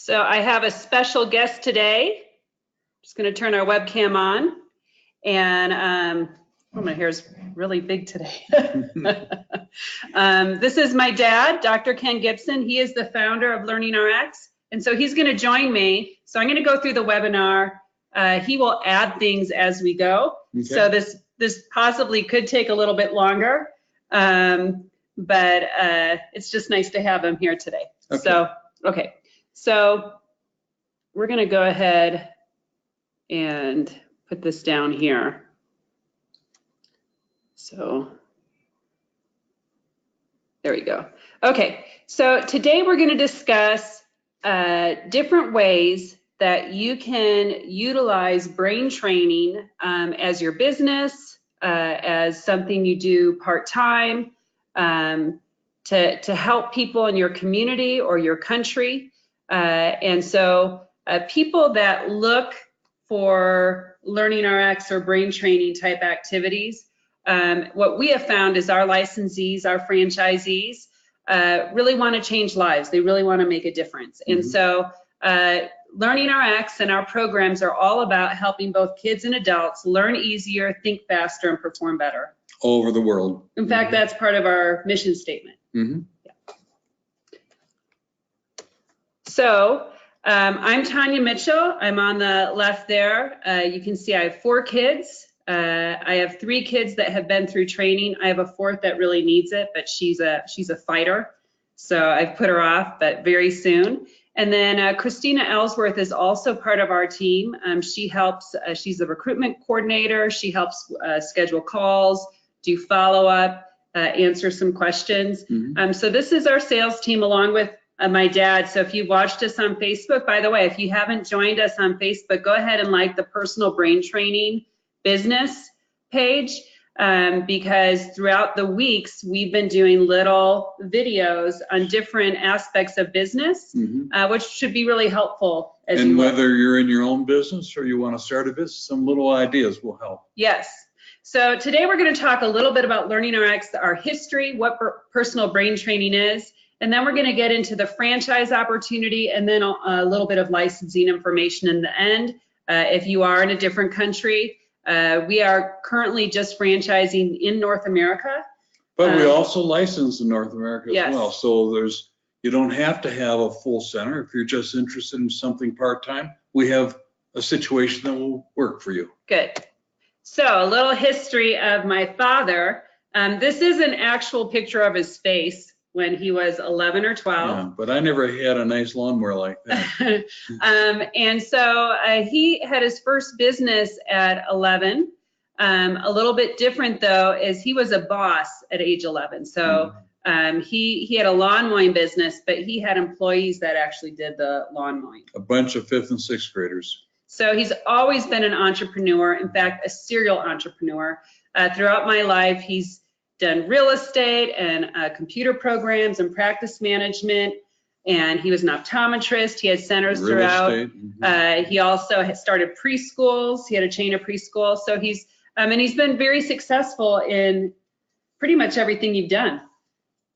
So I have a special guest today. Just going to turn our webcam on. And oh, my hair's really big today. This is my dad, Dr. Ken Gibson. He is the founder of LearningRx. And so he's going to join me. So I'm going to go through the webinar. He will add things as we go. Okay. So this possibly could take a little bit longer. But it's just nice to have him here today. Okay. So we're going to go ahead and put this down here. So there we go. Okay, so today we're going to discuss different ways that you can utilize brain training as your business, as something you do part-time, to help people in your community or your country. And so people that look for LearningRx or brain training type activities, what we have found is our licensees, our franchisees, really want to change lives. They really want to make a difference. Mm-hmm. And so LearningRx and our programs are all about helping both kids and adults learn easier, think faster, and perform better. All over the world. In fact, that's part of our mission statement. Mm-hmm. Yeah. So I'm Tanya Mitchell. I'm on the left there. You can see I have 4 kids. I have 3 kids that have been through training. I have a 4th that really needs it, but she's a fighter. So I've put her off, but very soon. And then Christina Ellsworth is also part of our team. She helps, she's a recruitment coordinator. She helps schedule calls, do follow-up, answer some questions. Mm-hmm. So this is our sales team along with my dad. So if you watched us on Facebook, by the way, if you haven't joined us on Facebook, go ahead and like the Personal Brain Training business page, because throughout the weeks, we've been doing little videos on different aspects of business, mm-hmm. Which should be really helpful. And whether you're in your own business or you want to start a business, some little ideas will help. Yes. So today we're going to talk a little bit about LearningRx, our history, what personal brain training is, and then we're going to get into the franchise opportunity and then a little bit of licensing information in the end. If you are in a different country, we are currently just franchising in North America. But we also license in North America yes. as well. So you don't have to have a full center. If you're just interested in something part-time, we have a situation that will work for you. Good. So a little history of my father. This is an actual picture of his face when he was 11 or 12. Yeah, but I never had a nice lawnmower like that. And so he had his first business at 11. A little bit different though is he was a boss at age 11. So he had a lawn mowing business, but he had employees that actually did the lawn mowing. A bunch of 5th and 6th graders. So he's always been an entrepreneur, in fact, a serial entrepreneur. Throughout my life, he's done real estate and computer programs and practice management, and he was an optometrist. He had centers throughout. Mm-hmm. He also had started preschools. He had a chain of preschools. So he's been very successful in pretty much everything you've done.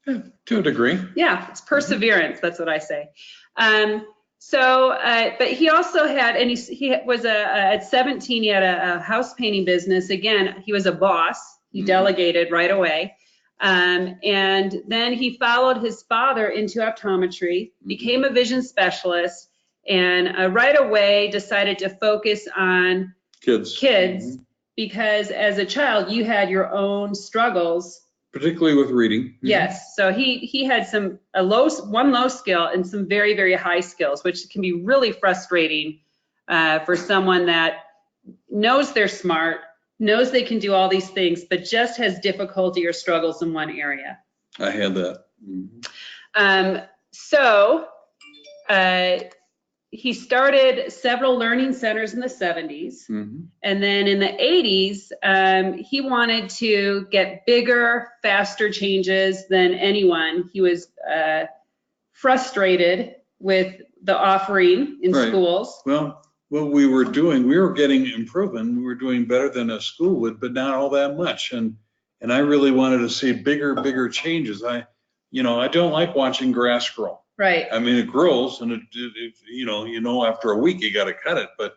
Yeah, to a degree. Yeah, it's perseverance. That's what I say. But he also had, and he was at 17, he had a house painting business. Again, he was a boss. He mm-hmm. delegated right away. And then he followed his father into optometry, became a vision specialist, and right away decided to focus on kids mm-hmm. because as a child, you had your own struggles. Particularly with reading. Mm-hmm. Yes, so he had one low skill and some very, very high skills, which can be really frustrating for someone that knows they're smart, knows they can do all these things, but just has difficulty or struggles in one area. I had that. Mm-hmm. He started several learning centers in the 70s. Mm-hmm. And then in the 80s, he wanted to get bigger, faster changes than anyone. He was frustrated with the offering in right. schools. Well, what we were doing, we were getting improvement. We were doing better than a school would, but not all that much. And I really wanted to see bigger changes. I don't like watching grass grow. Right. I mean, it grows, and it after a week you got to cut it, but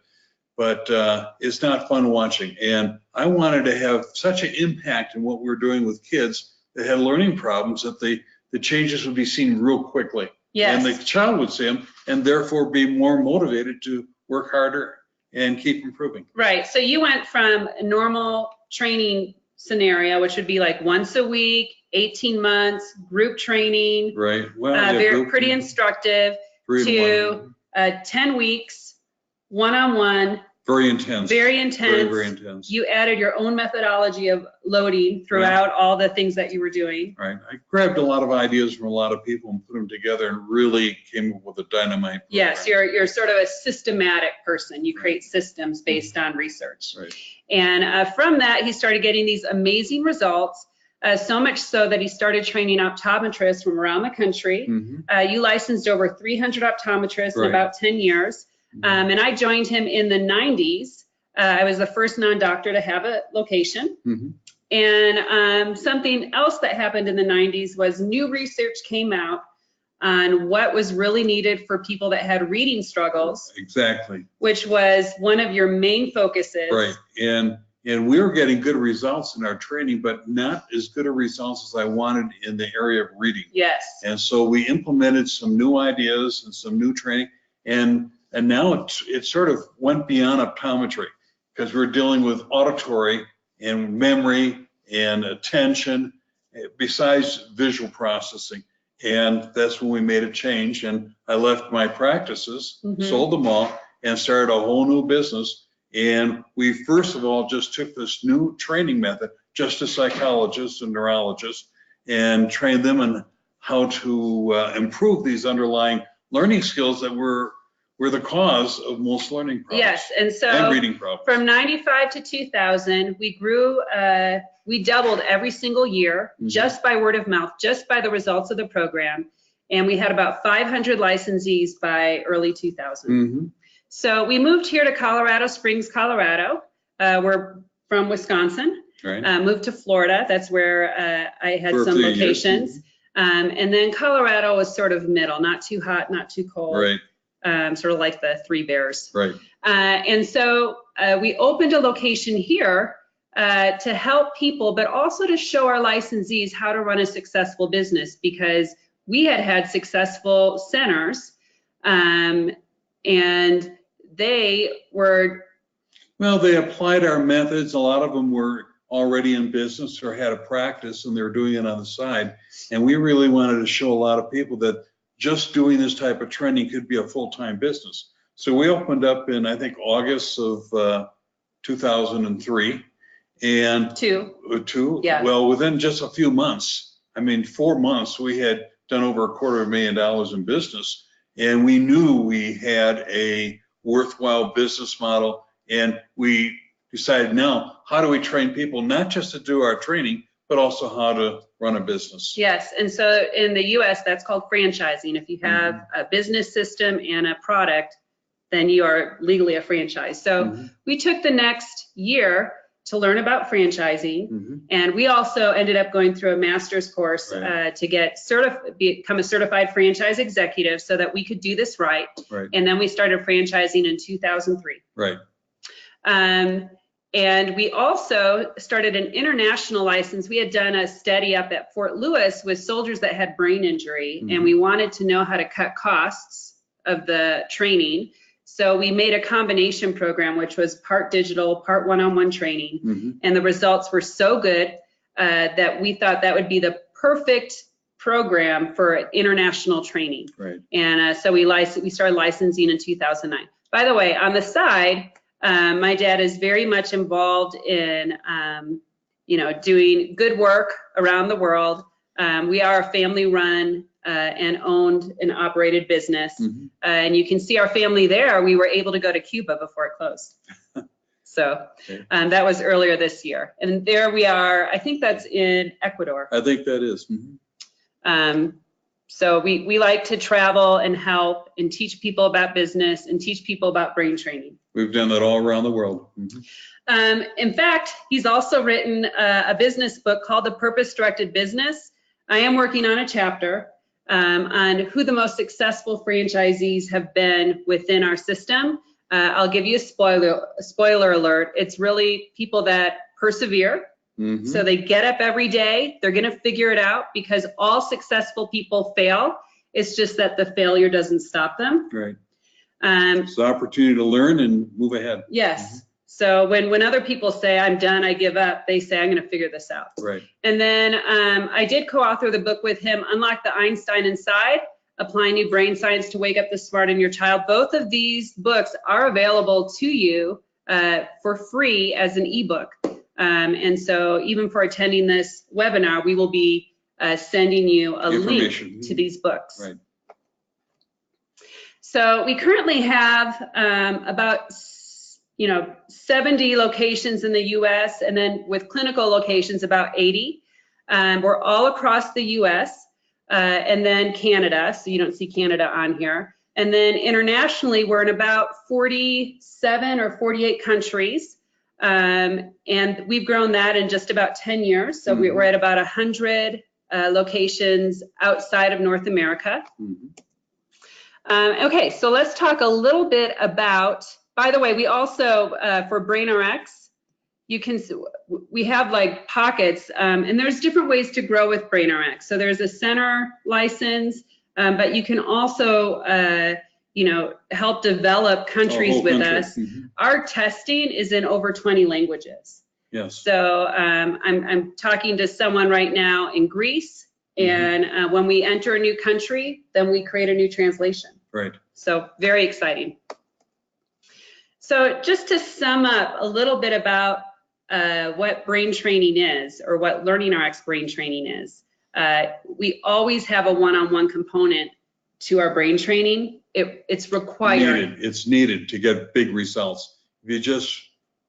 it's not fun watching. And I wanted to have such an impact in what we're doing with kids that had learning problems that the changes would be seen real quickly. Yes. And the child would see them and therefore be more motivated to work harder and keep improving. Right. So you went from a normal training scenario, which would be like once a week, 18 months, group training. Right. Well, yeah, pretty instructive, to 10 weeks, one-on-one. Very intense. Very intense. Very, very intense. You added your own methodology of loading throughout all the things that you were doing. Right. I grabbed a lot of ideas from a lot of people and put them together and really came up with a dynamite program. Yes, you're sort of a systematic person. You create systems based on research. Right. And from that, he started getting these amazing results, so much so that he started training optometrists from around the country. Mm-hmm. You licensed over 300 optometrists in about 10 years. And I joined him in the 90s. I was the first non-doctor to have a location. Mm-hmm. And something else that happened in the 90s was new research came out on what was really needed for people that had reading struggles. Exactly. Which was one of your main focuses. Right. And we were getting good results in our training, but not as good of results as I wanted in the area of reading. Yes. And so we implemented some new ideas and some new training. And now it sort of went beyond optometry because we're dealing with auditory and memory and attention besides visual processing. And that's when we made a change. And I left my practices, sold them all, and started a whole new business. And we first of all just took this new training method just to psychologists and neurologists and trained them on how to improve these underlying learning skills that were the cause of most learning problems. Yes, and reading problems. From 95 to 2000, we grew, we doubled every single year just by word of mouth, just by the results of the program. And we had about 500 licensees by early 2000. So we moved here to Colorado Springs, Colorado. We're from Wisconsin. Right. Moved to Florida. That's where I had some locations. And then Colorado was sort of middle, not too hot, not too cold. Right. Sort of like the Three Bears. Right. And so we opened a location here to help people, but also to show our licensees how to run a successful business, because we had successful centers, and they were. Well, they applied our methods. A lot of them were already in business or had a practice and they were doing it on the side. And we really wanted to show a lot of people that just doing this type of training could be a full-time business. So we opened up in, I think, August of 2003. And two. Yeah. Well, within just a few months, 4 months, we had done over $250,000 in business. And we knew we had a worthwhile business model. And we decided now, how do we train people, not just to do our training, but also how to run a business. Yes, and so in the US, that's called franchising. If you have a business system and a product, then you are legally a franchise. So we took the next year to learn about franchising, and we also ended up going through a master's course to get become a certified franchise executive so that we could do this right. And then we started franchising in 2003. Right. And we also started an international license. We had done a study up at Fort Lewis with soldiers that had brain injury, and we wanted to know how to cut costs of the training. So we made a combination program, which was part digital, part one-on-one training. And the results were so good that we thought that would be the perfect program for international training. Right. And so we started licensing in 2009. By the way, on the side, my dad is very much involved in, doing good work around the world. We are a family-run and owned and operated business. And you can see our family there. We were able to go to Cuba before it closed. So that was earlier this year. And there we are. I think that's in Ecuador. I think that is. So we like to travel and help and teach people about business and teach people about brain training. We've done that all around the world. In fact, he's also written a business book called The Purpose Directed Business. I am working on a chapter. on who the most successful franchisees have been within our system. I'll give you a spoiler alert. It's really people that persevere. So they get up every day. They're going to figure it out, because all successful people fail. It's just that the failure doesn't stop them. Right. It's the opportunity to learn and move ahead. Yes. So when other people say, I'm done, I give up, they say, I'm going to figure this out. Right. And then I did co-author the book with him, Unlock the Einstein Inside, Applying New Brain Science to Wake Up the Smart in Your Child. Both of these books are available to you for free as an ebook. And so even for attending this webinar, we will be sending you a link to these books. Right. So we currently have about 70 locations in the US, and then with clinical locations, about 80. We're all across the US and then Canada, so you don't see Canada on here. And then internationally, we're in about 47 or 48 countries. And we've grown that in just about 10 years. So we're at about 100 locations outside of North America. Okay, so let's talk a little bit about, by the way, we also, for LearningRx, we have like pockets, and there's different ways to grow with LearningRx. So there's a center license, but you can also, help develop countries with us. Our testing is in over 20 languages. Yes. So I'm talking to someone right now in Greece, and when we enter a new country, then we create a new translation. Right. So very exciting. So just to sum up a little bit about what brain training is, or what LearningRx brain training is, we always have a one-on-one component to our brain training. It's required. It's needed to get big results. If you just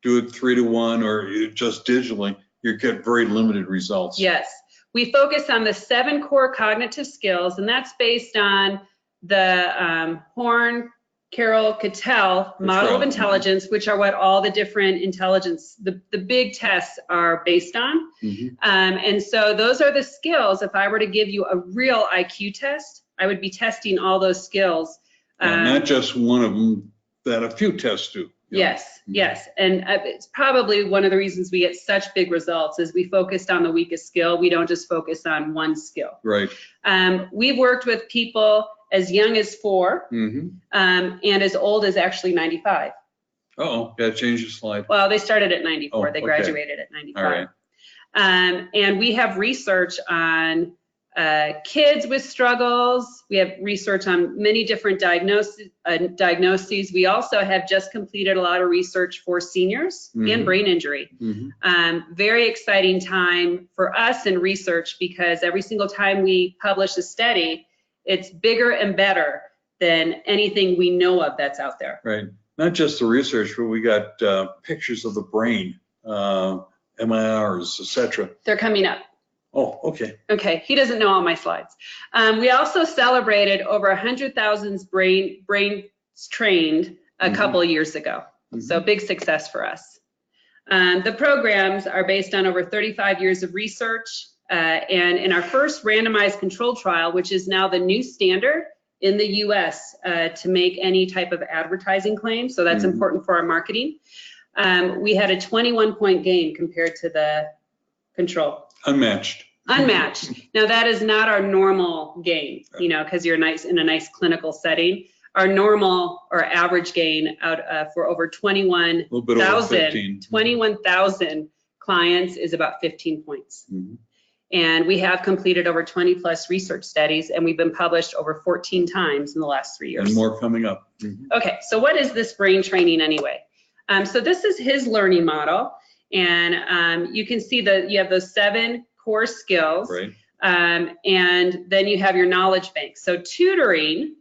do it 3-to-1 or you just digitally, you get very limited results. Yes. We focus on the 7 core cognitive skills, and that's based on the Horn, Carroll, Cattell model of intelligence, which are what all the different intelligence, the big tests are based on. And so those are the skills. If I were to give you a real IQ test, I would be testing all those skills. Not just one of them, that a few tests do. Yes, yes. And it's probably one of the reasons we get such big results is we focused on the weakest skill. We don't just focus on one skill. Right. We've worked with people as young as 4 and as old as actually 95. Uh-oh, got to change the slide. Well, they started at 94. Oh, they okay. graduated at 95. All right. And we have research on kids with struggles. We have research on many different diagnoses. We also have just completed a lot of research for seniors and brain injury. Very exciting time for us in research, because every single time we publish a study, it's bigger and better than anything we know of that's out there. Right. Not just the research, but we got pictures of the brain, MRIs, etc. They're coming up. Oh, okay. Okay, he doesn't know all my slides. We also celebrated over 100,000 brains trained a couple of years ago. So big success for us. The programs are based on over 35 years of research. And in our first randomized controlled trial, which is now the new standard in the US to make any type of advertising claim, so that's important for our marketing, we had a 21-point gain compared to the control. Unmatched. Unmatched. Now that is not our normal gain, because you're in a nice clinical setting. Our normal or average gain out for over 21,000 clients is about 15 points. And we have completed over 20 plus research studies, and we've been published over 14 times in the last 3 years. And more coming up. Okay, so what is this brain training anyway? So this is his learning model, and you can see that you have those 7 core skills, right. And then you have your knowledge bank. So tutoring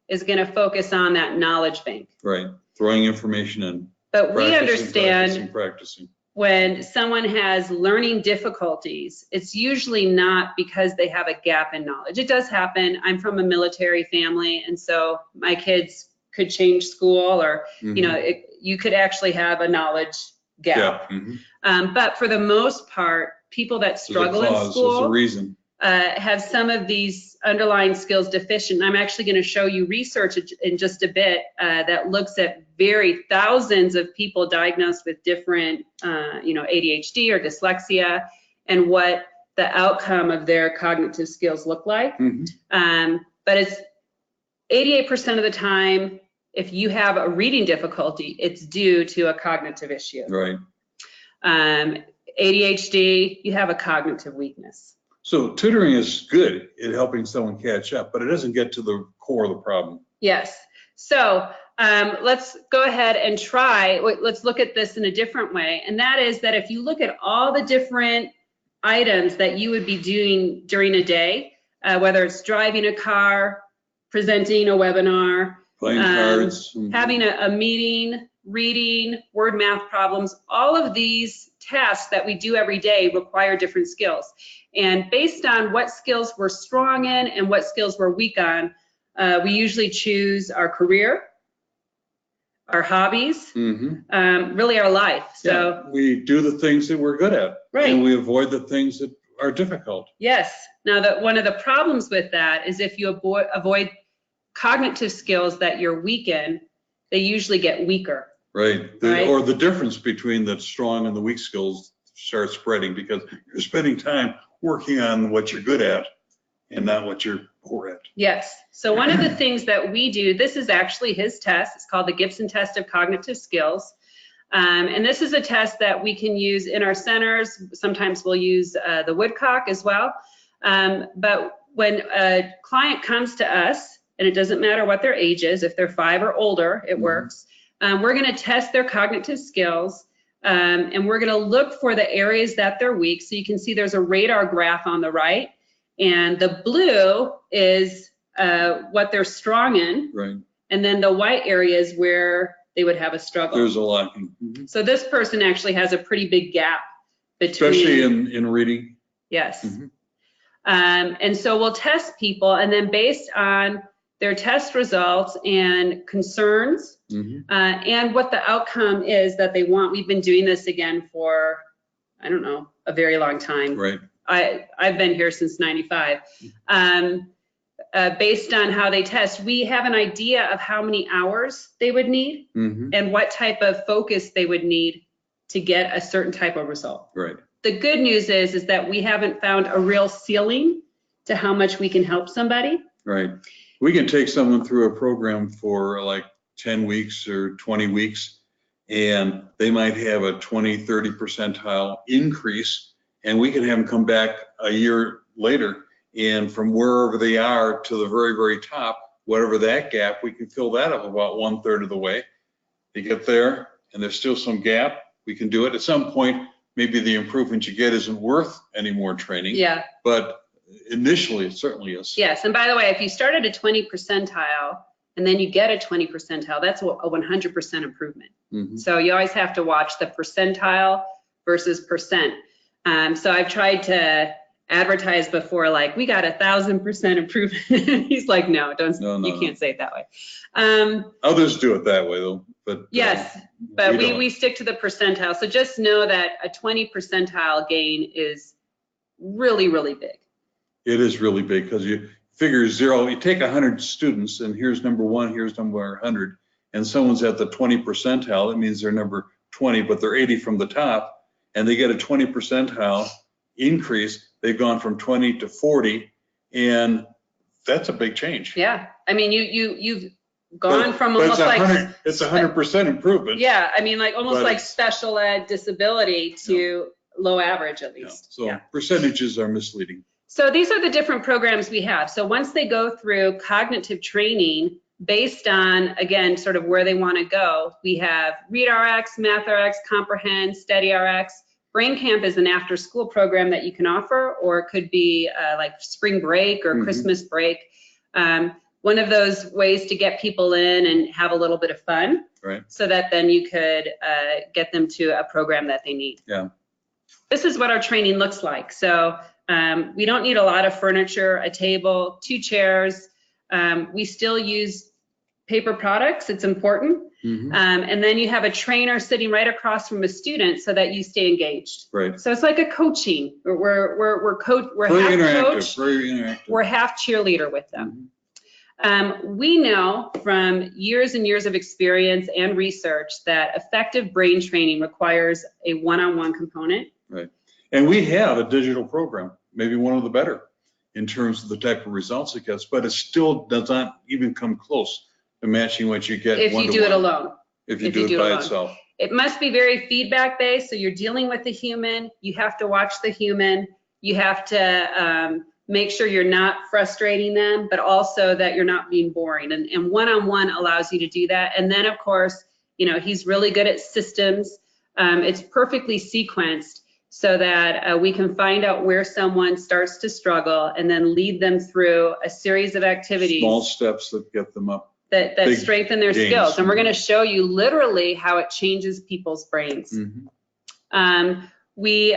is going to focus on that knowledge bank. Right, throwing information in. But we understand practicing. When someone has learning difficulties, it's usually not because they have a gap in knowledge. It does happen. I'm from a military family, and so my kids could change school, or you could actually have a knowledge gap. But for the most part, people that struggle in school, there's a reason. have some of these underlying skills deficient. I'm actually going to show you research in just a bit that looks at thousands of people diagnosed with different, ADHD or dyslexia, and what the outcome of their cognitive skills look like. But it's 88% of the time, if you have a reading difficulty, it's due to a cognitive issue. Right. ADHD, you have a cognitive weakness. So tutoring is good at helping someone catch up, but it doesn't get to the core of the problem. Yes. So let's go ahead and let's look at this in a different way. And that is that if you look at all the different items that you would be doing during a day, whether it's driving a car, presenting a webinar, Playing cards, having a meeting, reading, word math problems, all of these tasks that we do every day require different skills. And based on what skills we're strong in and what skills we're weak on, we usually choose our career, our hobbies, really our life. So we do the things that we're good at, right, and we avoid the things that are difficult. Yes. Now, one of the problems with that is if you avoid cognitive skills that you're weak in, they usually get weaker. Right. Or the difference between the strong and the weak skills starts spreading because you're spending time working on what you're good at and not what you're poor at. Yes. So one of the things that we do, this is actually his test. It's called the Gibson Test of Cognitive Skills. And this is a test that we can use in our centers. Sometimes we'll use the Woodcock as well. But when a client comes to us, and it doesn't matter what their age is, if they're 5 or older, it works. We're going to test their cognitive skills, and we're going to look for the areas that they're weak. So you can see there's a radar graph on the right, and the blue is what they're strong in, right, and then the white area is where they would have a struggle. There's a lot. So this person actually has a pretty big gap between. Especially in reading. Yes. And so we'll test people, and then based on their test results and concerns, and what the outcome is that they want. We've been doing this again for, I don't know, a very long time. Right. I've been here since '95. Based on how they test, we have an idea of how many hours they would need and what type of focus they would need to get a certain type of result. Right. The good news is that we haven't found a real ceiling to how much we can help somebody. Right. We can take someone through a program for like 10 weeks or 20 weeks, and they might have a 20, 30 percentile increase, and we can have them come back a year later, and from wherever they are to the very, very top, whatever that gap, we can fill that up about 1/3 of the way. They get there, and there's still some gap, we can do it. At some point, maybe the improvement you get isn't worth any more training. Yeah. But initially, it certainly is. Yes, and by the way, if you start at a 20 percentile and then you get a 20 percentile, that's a 100% improvement. So you always have to watch the percentile versus percent. So I've tried to advertise before, like, we got 1,000% improvement. He's like, no, you can't say it that way. Others do it that way, though. But yes, but we stick to the percentile. So just know that a 20 percentile gain is really, really big. It is really big because you figure zero, you take 100 students and here's number 1, here's number 100, and someone's at the 20 percentile, that means they're number 20, but they're 80 from the top, and they get a 20 percentile increase. They've gone from 20 to 40, and that's a big change. Yeah, I mean, you've gone from almost like it's 100% improvement. Yeah, I mean, like almost like special ed disability to low average at least. So percentages are misleading. So these are the different programs we have. So once they go through cognitive training based on, again, sort of where they want to go, we have ReadRx, MathRx, Comprehend, StudyRx. Brain Camp is an after-school program that you can offer, or it could be like spring break or Christmas break. One of those ways to get people in and have a little bit of fun, right? So that then you could get them to a program that they need. Yeah. This is what our training looks like. So we don't need a lot of furniture, a table, 2 chairs. We still use paper products. It's important. Mhm. And then you have a trainer sitting right across from a student so that you stay engaged. Right. So it's like a coaching. We're Very half interactive. coach, Very interactive. we're half cheerleader with them. We know from years and years of experience and research that effective brain training requires a one-on-one component. Right. And we have a digital program, maybe one of the better in terms of the type of results it gets, but it still does not even come close to matching what you get If you do it alone. If you do it by alone. itself. It must be very feedback based. So you're dealing with the human. You have to watch the human. You have to make sure you're not frustrating them, but also that you're not being boring. And one-on-one allows you to do that. And then, of course, he's really good at systems. It's perfectly sequenced so that we can find out where someone starts to struggle and then lead them through a series of activities. Small steps that get them up. That strengthen their skills. And we're going to show you literally how it changes people's brains. We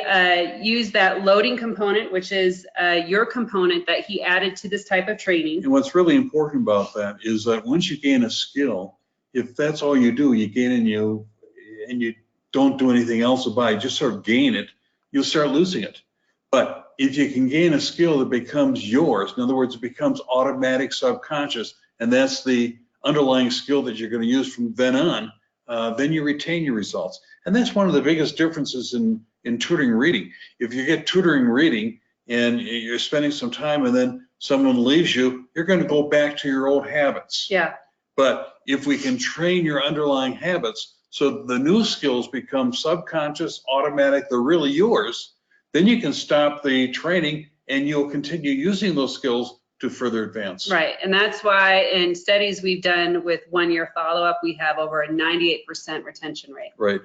use that loading component, which is your component that he added to this type of training. And what's really important about that is that once you gain a skill, if that's all you do, you gain and you don't do anything else about it, just sort of gain it, you'll start losing it. But if you can gain a skill that becomes yours, in other words, it becomes automatic subconscious, and that's the underlying skill that you're going to use from then on, then you retain your results. And that's one of the biggest differences in tutoring reading. If you get tutoring reading and you're spending some time and then someone leaves you, you're going to go back to your old habits. Yeah. But if we can train your underlying habits so the new skills become subconscious, automatic, they're really yours, then you can stop the training and you'll continue using those skills to further advance. Right, and that's why in studies we've done with 1-year follow-up, we have over a 98% retention rate. Right.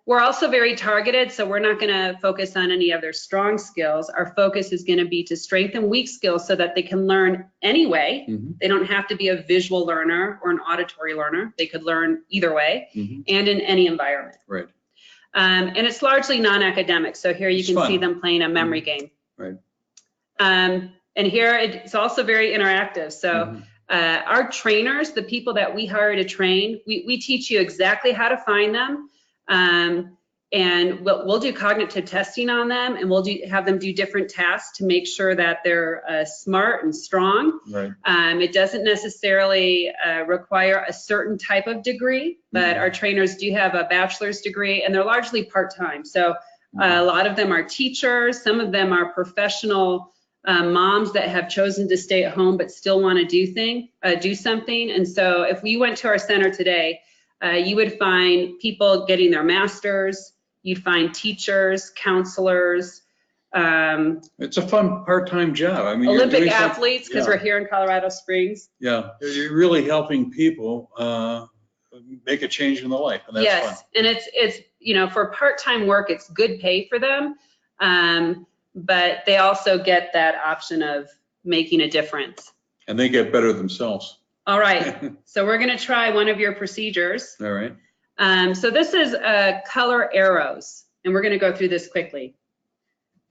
We're also very targeted, so we're not going to focus on any of their strong skills. Our focus is going to be to strengthen weak skills so that they can learn anyway. They don't have to be a visual learner or an auditory learner. They could learn either way and in any environment. Right. And it's largely non-academic. So here you can see them playing a memory game. Right. And here it's also very interactive. So our trainers, the people that we hire to train, we teach you exactly how to find them. And we'll do cognitive testing on them, and we'll have them do different tasks to make sure that they're smart and strong. Right. It doesn't necessarily require a certain type of degree, but our trainers do have a bachelor's degree, and they're largely part-time. So a lot of them are teachers. Some of them are professional moms that have chosen to stay at home but still want to do something. And so if we went to our center today, you would find people getting their masters, you'd find teachers, counselors. It's a fun part-time job. I mean, Olympic athletes, because we're here in Colorado Springs. Yeah, you're really helping people make a change in their life, and that's fun. And it's for part-time work, it's good pay for them. But they also get that option of making a difference. And they get better themselves. All right, so we're gonna try one of your procedures. All right. So this is color arrows, and we're gonna go through this quickly,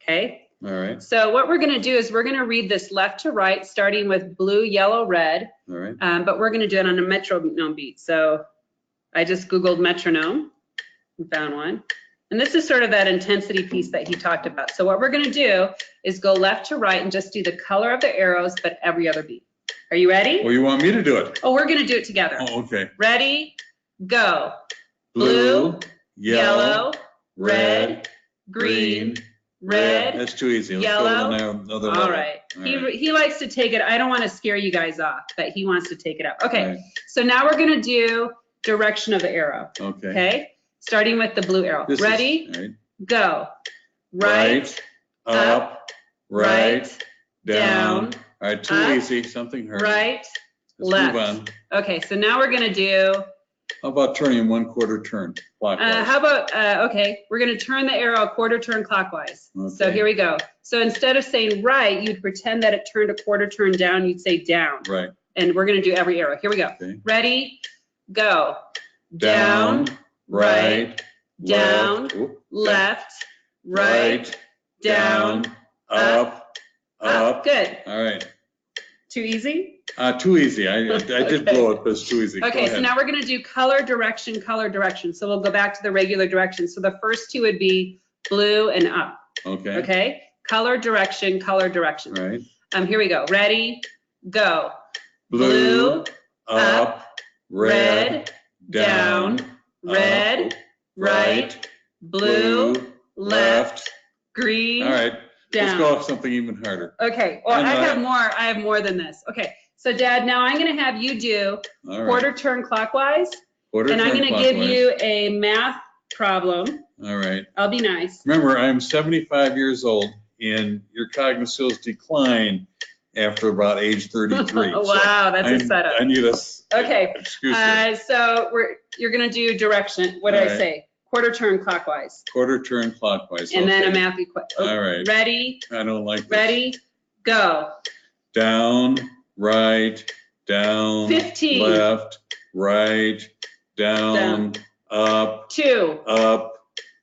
okay? All right. So what we're gonna do is we're gonna read this left to right, starting with blue, yellow, red. All right. But we're gonna do it on a metronome beat. So I just Googled metronome and found one. And this is sort of that intensity piece that he talked about. So what we're gonna do is go left to right and just do the color of the arrows, but every other beat. Are you ready? Well, you want me to do it? Oh, we're gonna do it together. Oh, okay. Ready, go. Blue, yellow, red, green, red. That's too easy. Let's yellow. go to another level. All right. He likes to take it. I don't want to scare you guys off, but he wants to take it up. Okay. Right. So now we're gonna do direction of the arrow. Okay. Okay. Starting with the blue arrow. Ready? Go. Right, up, right, down. down, All right, too up, easy. Something hurt. right, Let's left. move on. Okay, so now we're gonna do, How about turning 1/4 turn clockwise? how about, okay, we're gonna turn the arrow a quarter turn clockwise. So Okay. here we go. So instead of saying right, you'd pretend that it turned a quarter turn down, you'd say down. Right. And we're gonna do every arrow. Here we go. Okay. Ready, go. Down, right, down, Oop, left, right, down, up. up. Good. All right. Too easy? Too easy. I did Okay. blow it, but it's too easy. Go Okay, so ahead. now we're gonna do color, direction, color, direction. So we'll go back to the regular direction. So the first two would be blue and up, Okay. okay? Color, direction, color, direction. Right. Here we go. Ready, go. Blue, up, red, down, red, up, right, blue, left, green, All right. Let's down. go off something even harder. Okay, well, I know I have more than this. Okay, so Dad, now I'm gonna have you do All right. quarter turn clockwise, Quarter and I'm turn gonna give clockwise. you a math problem. All right. I'll be nice. Remember, I'm 75 years old, and your cognitive skills decline after about age 33. Wow, that's a setup. I need a Okay, excuse here. so you're gonna do direction. What did All I right. say? Quarter turn clockwise. Quarter turn clockwise. And then a okay. math equation. All right. Ready, I don't like this. ready, go. Down, right, down, 15. left, right, down, up, 2. up,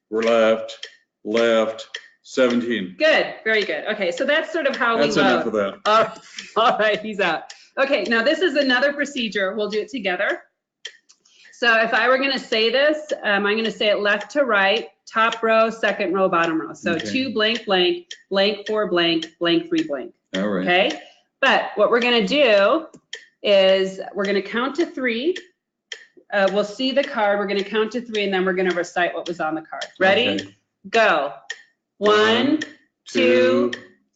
left, left, 17. Good, very good. Okay, so that's sort of how That's we enough load. of that. All right, he's out. Okay, now this is another procedure. We'll do it together. So if I were gonna say this, I'm gonna say it left to right, top row, second row, bottom row. So Okay. 2 blank blank, blank 4 blank, blank 3 blank. All right. Okay, but what we're gonna do is we're gonna count to 3. We'll see the card, we're gonna count to 3, and then we're gonna recite what was on the card. Ready? Okay. Go. 1, 2,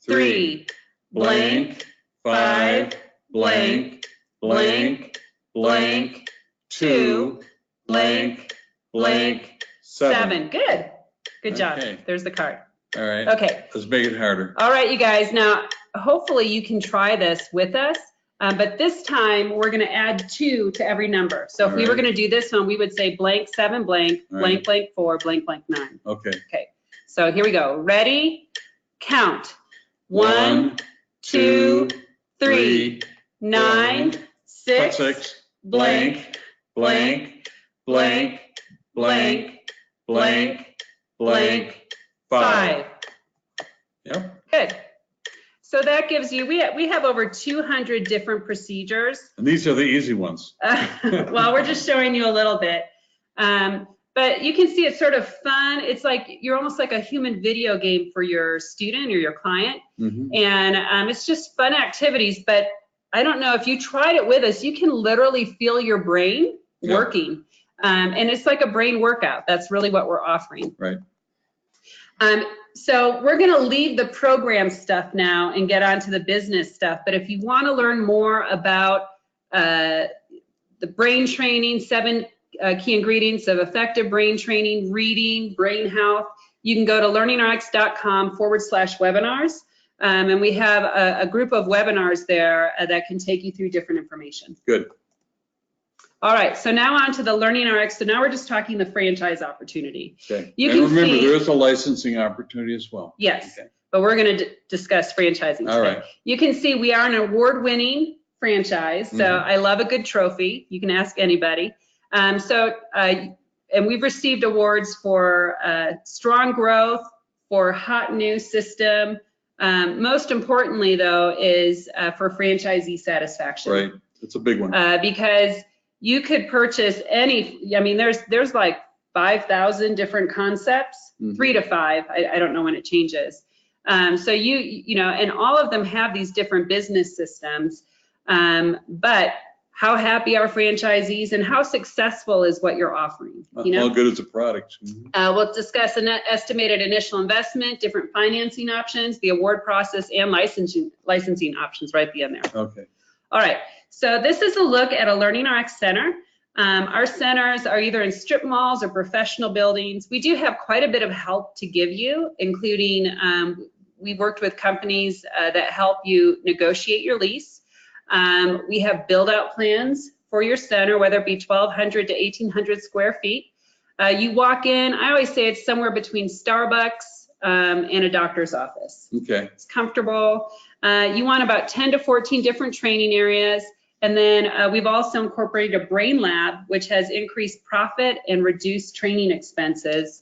3. blank, 5, blank, blank, blank, 2, blank, blank, 7. Good. Good job. Okay. There's the card. All right. Okay. Let's make it harder. All right, you guys. Now, hopefully you can try this with us. But this time we're going to add 2 to every number. So if All we were right. going to do this one, we would say blank 7 blank, All blank right. blank 4, blank blank 9. Okay. Okay. So here we go. Ready? Count. 1, 2, 3, 9, 6, 6, blank, blank, blank, blank, blank, blank, 5. Yep. Good. So that gives you, we have over 200 different procedures. And these are the easy ones. Well, we're just showing you a little bit. But you can see it's sort of fun. It's like, you're almost like a human video game for your student or your client. Mm-hmm. And it's just fun activities. But I don't know, if you tried it with us, you can literally feel your brain working. And it's like a brain workout. That's really what we're offering. Right. So we're going to leave the program stuff now and get on to the business stuff. But if you want to learn more about the brain training, 7 key ingredients of effective brain training, reading, brain health, you can go to learningrx.com/webinars. And we have a group of webinars there that can take you through different information. Good. All right, so now on to the LearningRx. So now we're just talking the franchise opportunity. Okay. You and can remember, see, there is a licensing opportunity as well. yes, Okay. but we're going to discuss franchising today. All right. You can see we are an award-winning franchise, so I love a good trophy. You can ask anybody. And we've received awards for strong growth, for hot new system. Most importantly, though, is for franchisee satisfaction. Right. It's a big one. Because you could purchase any, I mean, there's like 5,000 different concepts, 3 to 5. I don't know when it changes. So you know, and all of them have these different business systems. But how happy are franchisees and how successful is what you're offering? You know? How good is the product? We'll discuss an estimated initial investment, different financing options, the award process, and licensing options right at the end there. Okay. All right, so this is a look at a LearningRx center. Our centers are either in strip malls or professional buildings. We do have quite a bit of help to give you, including we worked with companies that help you negotiate your lease. We have build-out plans for your center, whether it be 1,200 to 1,800 square feet. You walk in, I always say it's somewhere between Starbucks and a doctor's office. Okay. It's comfortable. You want about 10 to 14 different training areas. And then we've also incorporated a brain lab, which has increased profit and reduced training expenses.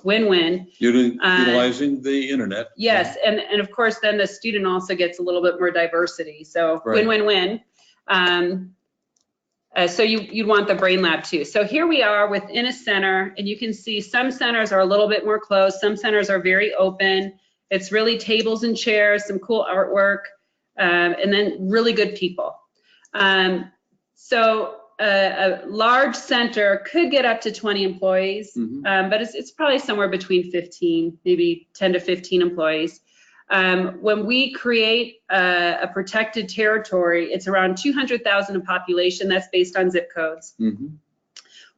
Win-win. Utilizing the internet. Yes, and of course, then the student also gets a little bit more diversity. So win-win-win. So you'd want the brain lab too. So here we are within a center, and you can see some centers are a little bit more closed. Some centers are very open. It's really tables and chairs, some cool artwork, and then really good people. So a large center could get up to 20 employees, but it's probably somewhere between 15, maybe 10 to 15 employees. When we create a protected territory, it's around 200,000 in population. That's based on zip codes.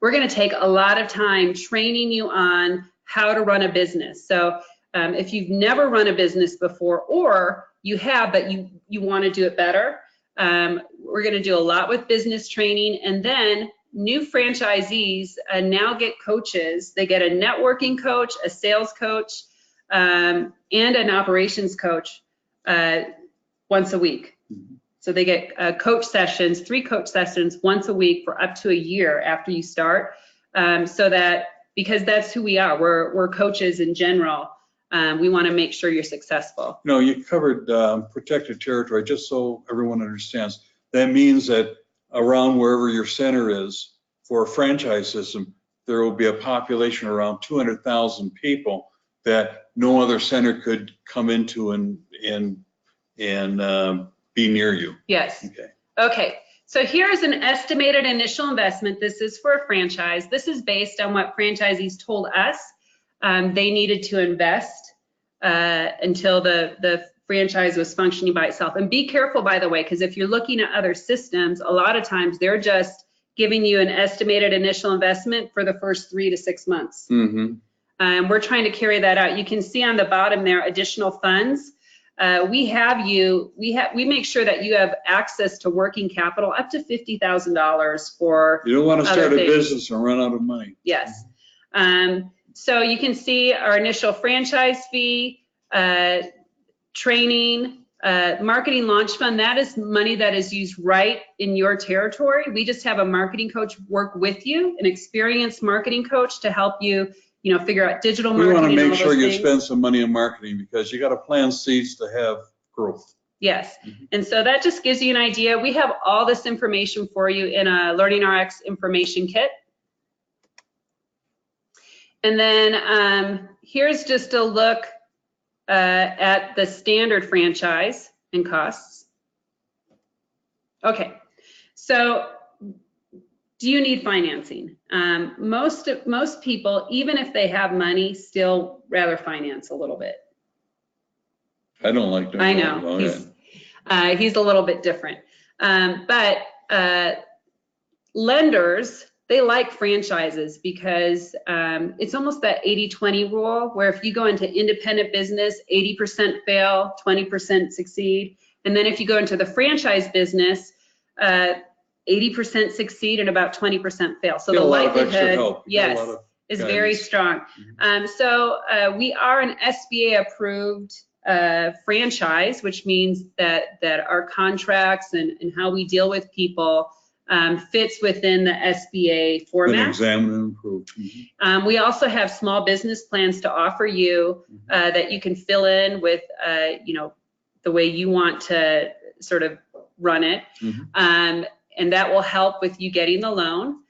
We're going to take a lot of time training you on how to run a business. So if you've never run a business before, or you have, but you want to do it better, we're going to do a lot with business training. And then new franchisees now get coaches. They get a networking coach, a sales coach, and an operations coach once a week. So they get coach sessions, 3 coach sessions once a week for up to a year after you start. So that, because that's who we are, we're coaches in general. We want to make sure you're successful. No, you covered protected territory, just so everyone understands. That means that around wherever your center is for a franchise system, there will be a population around 200,000 people that no other center could come into and be near you. Yes. Okay. Okay. So here's an estimated initial investment. This is for a franchise. This is based on what franchisees told us they needed to invest until the franchise was functioning by itself. And be careful, by the way, because if you're looking at other systems, a lot of times they're just giving you an estimated initial investment for the first 3 to 6 months. We're trying to carry that out. You can see on the bottom there, additional funds. We make sure that you have access to working capital up to $50,000 for. You don't want to start a business and run out of money. Yes. So you can see our initial franchise fee, training, marketing launch fund. That is money that is used right in your territory. We just have a marketing coach work with you, an experienced marketing coach to help you, figure out digital marketing. We want to make sure you spend some money on marketing because you got to plant seeds to have growth. Yes. And so that just gives you an idea. We have all this information for you in a LearningRx information kit. And then here's just a look at the standard franchise and costs. Okay, so do you need financing? Most people, even if they have money, still rather finance a little bit. I don't like that. I know, he's a little bit different. But lenders, they like franchises because it's almost that 80-20 rule where if you go into independent business, 80% fail, 20% succeed. And then if you go into the franchise business, 80% succeed and about 20% fail. So the likelihood, yes, is very strong. So we are an SBA approved franchise, which means that our contracts and how we deal with people fits within the SBA format. Been examined and approved. We also have small business plans to offer you that you can fill in with, the way you want to sort of run it. And that will help with you getting the loan.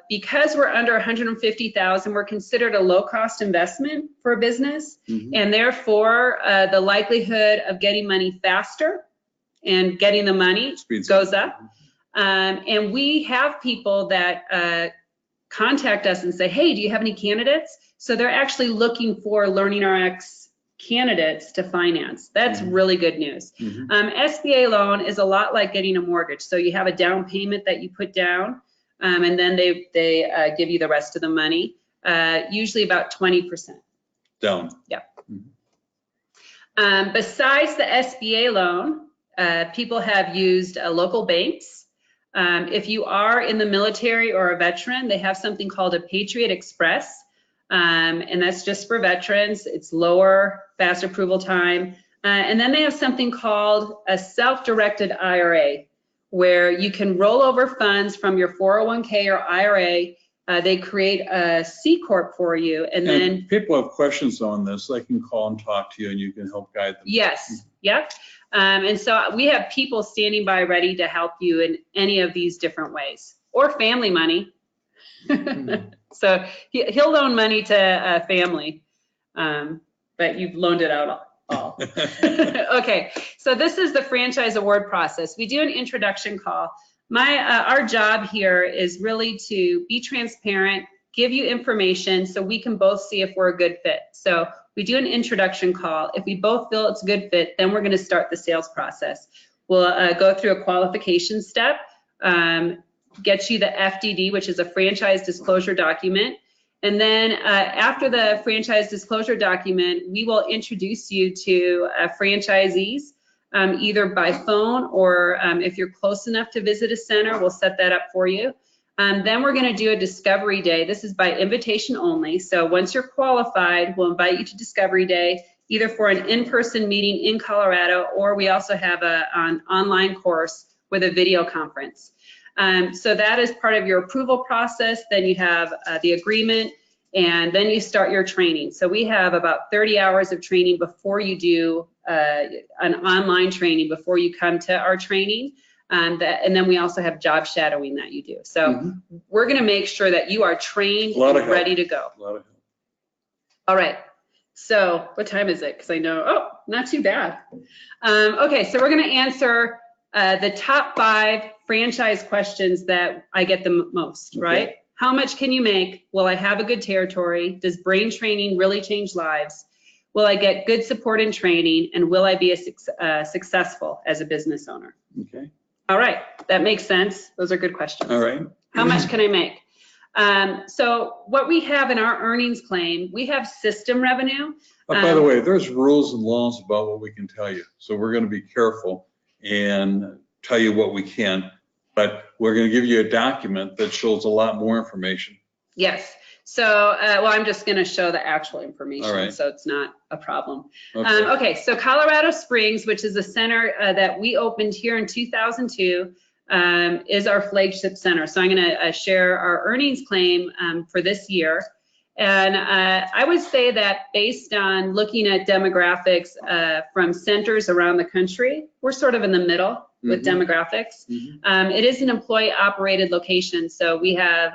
Because we're under 150,000, we're considered a low-cost investment for a business, and therefore the likelihood of getting money faster and getting the money goes up. And we have people that contact us and say, hey, do you have any candidates? So they're actually looking for LearningRx candidates to finance. That's really good news. SBA loan is a lot like getting a mortgage. So you have a down payment that you put down, and then they give you the rest of the money, usually about 20%. Down. Yeah. Besides the SBA loan, people have used local banks. If you are in the military or a veteran, they have something called a Patriot Express, and that's just for veterans. It's lower, fast approval time. And then they have something called a self-directed IRA, where you can roll over funds from your 401k or IRA. They create a C Corp for you, and then people have questions on this, they can call and talk to you and you can help guide them. yes, yep. And so we have people standing by ready to help you in any of these different ways, or family money. So he'll loan money to family, but you've loaned it out all. Okay, so this is the franchise award process. We do an introduction call. Our job here is really to be transparent, give you information so we can both see if we're a good fit. So we do an introduction call. If we both feel it's a good fit, then we're going to start the sales process. We'll go through a qualification step, get you the FDD, which is a franchise disclosure document. And then after the franchise disclosure document, we will introduce you to franchisees, either by phone or if you're close enough to visit a center, we'll set that up for you. Then we're going to do a discovery day. This is by invitation only. So once you're qualified, we'll invite you to discovery day, either for an in-person meeting in Colorado, or we also have an online course with a video conference. So that is part of your approval process. Then you have the agreement, and then you start your training. So we have about 30 hours of training before you do an online training, before you come to our training. And then we also have job shadowing that you do. So we're going to make sure that you are trained and ready to go. A lot of help. All right. So what time is it? Because I know, oh, not too bad. Okay, so we're going to answer the top 5 franchise questions that I get the most, right? How much can you make? Will I have a good territory? Does brain training really change lives? Will I get good support and training? And will I be successful as a business owner? Okay. All right, that makes sense. Those are good questions. All right. How much can I make? So what we have in our earnings claim, we have system revenue. By the way, there's rules and laws about what we can tell you. So we're going to be careful and tell you what we can, but we're going to give you a document that shows a lot more information. Yes. So, well, I'm just going to show the actual information, right. So it's not a problem. Okay. Okay, so Colorado Springs, which is a center that we opened here in 2002, is our flagship center. So I'm going to share our earnings claim for this year. And I would say that based on looking at demographics from centers around the country, we're sort of in the middle with demographics. It is an employee-operated location, so we have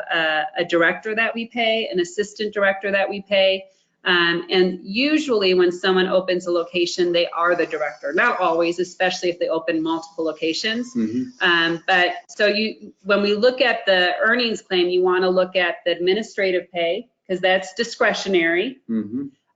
a director that we pay, an assistant director that we pay, and usually when someone opens a location, they are the director. Not always, especially if they open multiple locations. But so when we look at the earnings claim, you want to look at the administrative pay, because that's discretionary,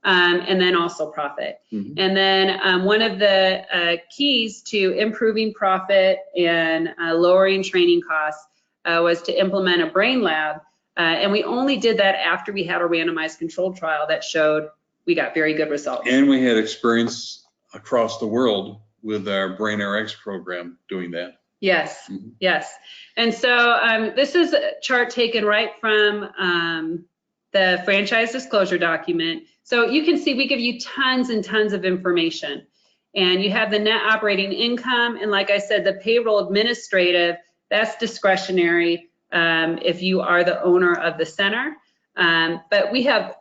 and then also profit. And then one of the keys to improving profit and lowering training costs was to implement a brain lab. And we only did that after we had a randomized controlled trial that showed we got very good results. And we had experience across the world with our LearningRx program doing that. Yes, yes. And so this is a chart taken right from the franchise disclosure document. So you can see we give you tons and tons of information. And you have the net operating income. And like I said, the payroll administrative, that's discretionary if you are the owner of the center. But we have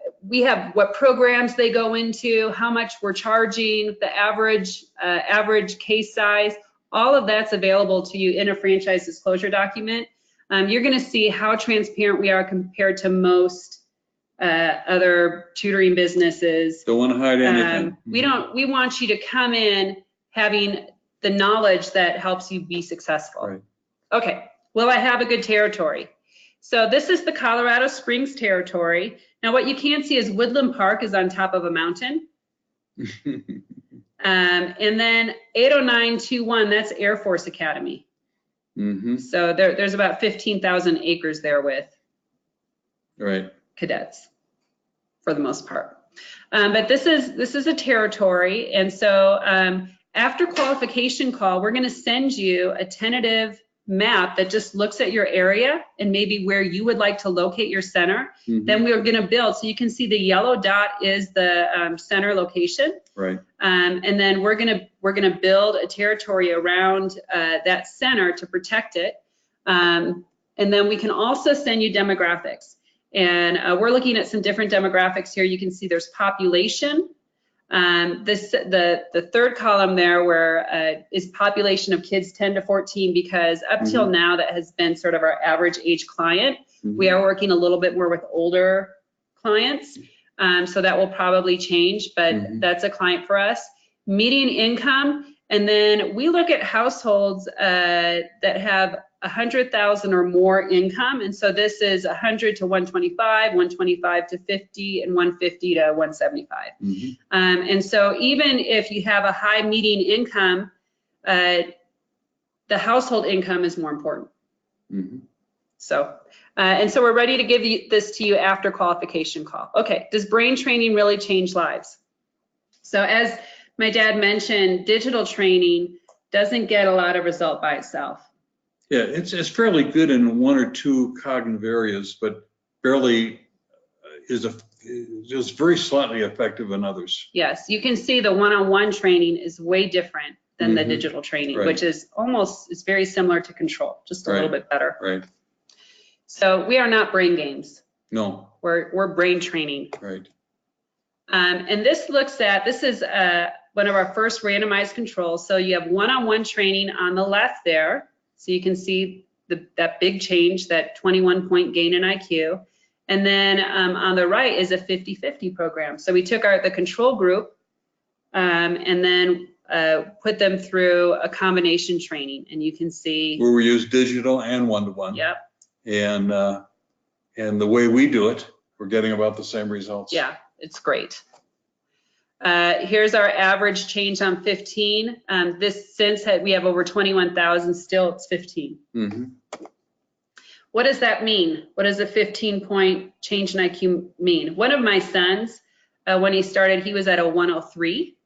what programs they go into, how much we're charging, the average case size. All of that's available to you in a franchise disclosure document. You're going to see how transparent we are compared to most other tutoring businesses. Don't want to hide anything. We want you to come in having the knowledge that helps you be successful. Right. Okay, will I have a good territory? So this is the Colorado Springs territory. Now what you can't see is Woodland Park is on top of a mountain. And then 80921, that's Air Force Academy. So there's about 15,000 acres there with cadets for the most part. But this is a territory. And so after qualification call, we're going to send you a tentative map that just looks at your area and maybe where you would like to locate your center. Then we're going to build. So you can see the yellow dot is the center location. Right. And then we're gonna build a territory around that center to protect it. And then we can also send you demographics. And we're looking at some different demographics here. You can see there's population. The third column there where is population of kids 10 to 14, because up till now that has been sort of our average age client. We are working a little bit more with older clients. So that will probably change, but that's a client for us. Median income, and then we look at households that have 100,000 or more income, and so this is 100 to 125, 125 to 50, and 150 to 175. And so even if you have a high median income, the household income is more important. So, and so we're ready to give this to you after qualification call. Okay, does brain training really change lives? So as my dad mentioned, digital training doesn't get a lot of result by itself. Yeah, it's fairly good in one or two cognitive areas, but barely is just very slightly effective in others. Yes, you can see the one-on-one training is way different than the digital training, which is it's very similar to control, just a little bit better. Right. So we are not brain games. No. We're brain training. Right. And this is one of our first randomized controls. So you have one-on-one training on the left there. So you can see that big change, that 21-point gain in IQ. And then on the right is a 50-50 program. So we took the control group and then put them through a combination training. And you can see where we use digital and one-to-one. Yep. And the way we do it, we're getting about the same results. Yeah, it's great. Here's our average change on 15. We have over 21,000, still it's 15. What does that mean? What does a 15-point change in IQ mean? One of my sons, when he started, he was at a 103,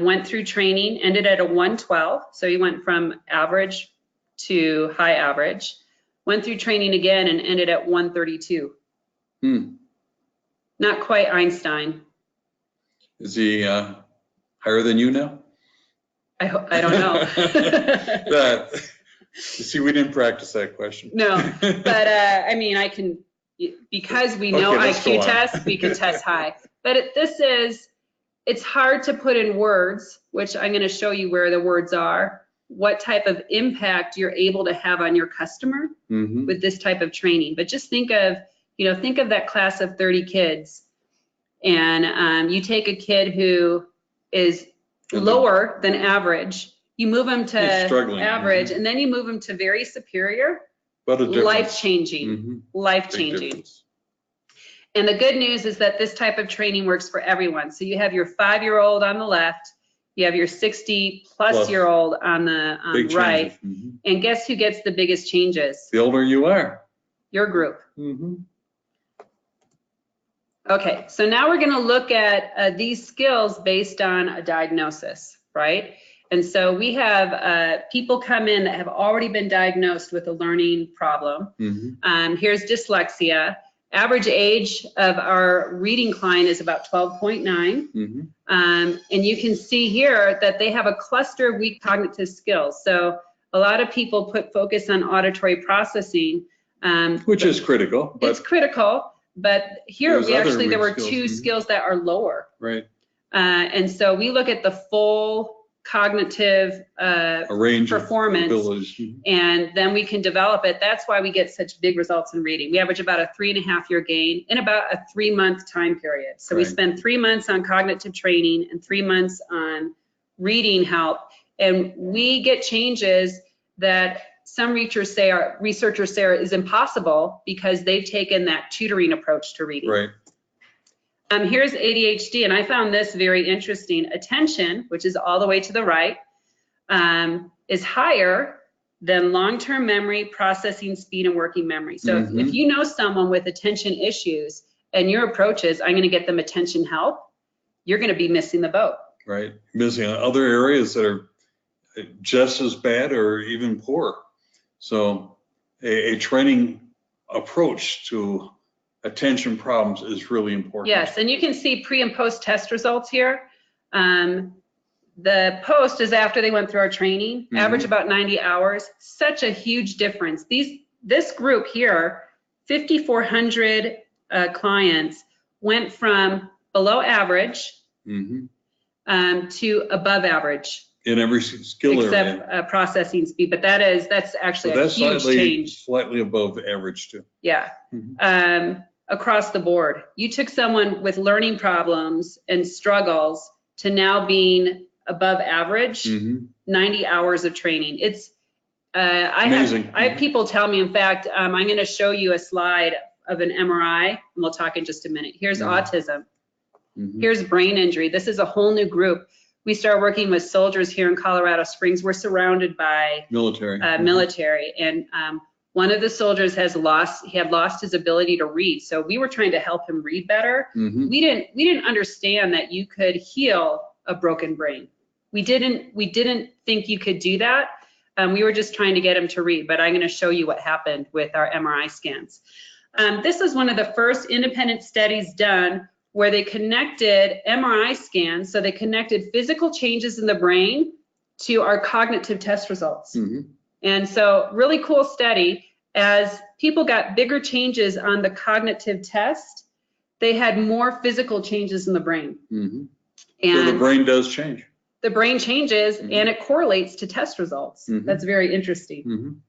went through training, ended at a 112. So he went from average to high average, went through training again and ended at 132. Not quite Einstein. Is he higher than you now? I don't know. See, we didn't practice that question. No, but I mean, because we know IQ tests, we can test high. But it's hard to put in words, which I'm going to show you where the words are, what type of impact you're able to have on your customer with this type of training. But just think of that class of 30 kids, and you take a kid who is lower than average, you move them to average, and then you move them to very superior, life-changing, life-changing. And the good news is that this type of training works for everyone. So you have your 5-year-old on the left, you have your 60-plus-year-old on the right, and guess who gets the biggest changes? The older you are. Your group. Okay, so now we're going to look at these skills based on a diagnosis, right? And so we have people come in that have already been diagnosed with a learning problem. Here's dyslexia. Average age of our reading client is about 12.9. And you can see here that they have a cluster of weak cognitive skills. So a lot of people put focus on auditory processing. Which is critical. It's critical, but here there were two skills that are lower. Right. And so we look at the full cognitive performance, and then we can develop it. That's why we get such big results in reading. We average about a 3.5-year gain in about a 3-month time period. So we spend 3 months on cognitive training and 3 months on reading help, and we get changes that some researchers say is impossible because they've taken that tutoring approach to reading. Right. Here's ADHD, and I found this very interesting. Attention, which is all the way to the right, is higher than long-term memory, processing speed, and working memory. So if you know someone with attention issues and your approach is, I'm going to get them attention help, you're going to be missing the boat. Right, missing other areas that are just as bad or even poor. So a training approach to attention problems is really important. Yes, and you can see pre and post test results here. The post is after they went through our training, average about 90 hours. Such a huge difference. This group here, 5,400 clients, went from below average to above average. In every skill area. Except processing speed, but that's actually a huge change. Slightly above average too. Yeah. Across the board. You took someone with learning problems and struggles to now being above average, 90 hours of training. It's amazing. I have people tell me, in fact, I'm going to show you a slide of an MRI, and we'll talk in just a minute. Here's autism. Here's brain injury. This is a whole new group. We started working with soldiers here in Colorado Springs. We're surrounded by military, and one of the soldiers had lost his ability to read. So we were trying to help him read better. We didn't understand that you could heal a broken brain. We didn't think you could do that. We were just trying to get him to read, but I'm going to show you what happened with our MRI scans. This is one of the first independent studies done where they connected MRI scans, so they connected physical changes in the brain to our cognitive test results. And so really cool study. As people got bigger changes on the cognitive test, they had more physical changes in the brain. And so the brain does change. The brain changes and it correlates to test results. That's very interesting.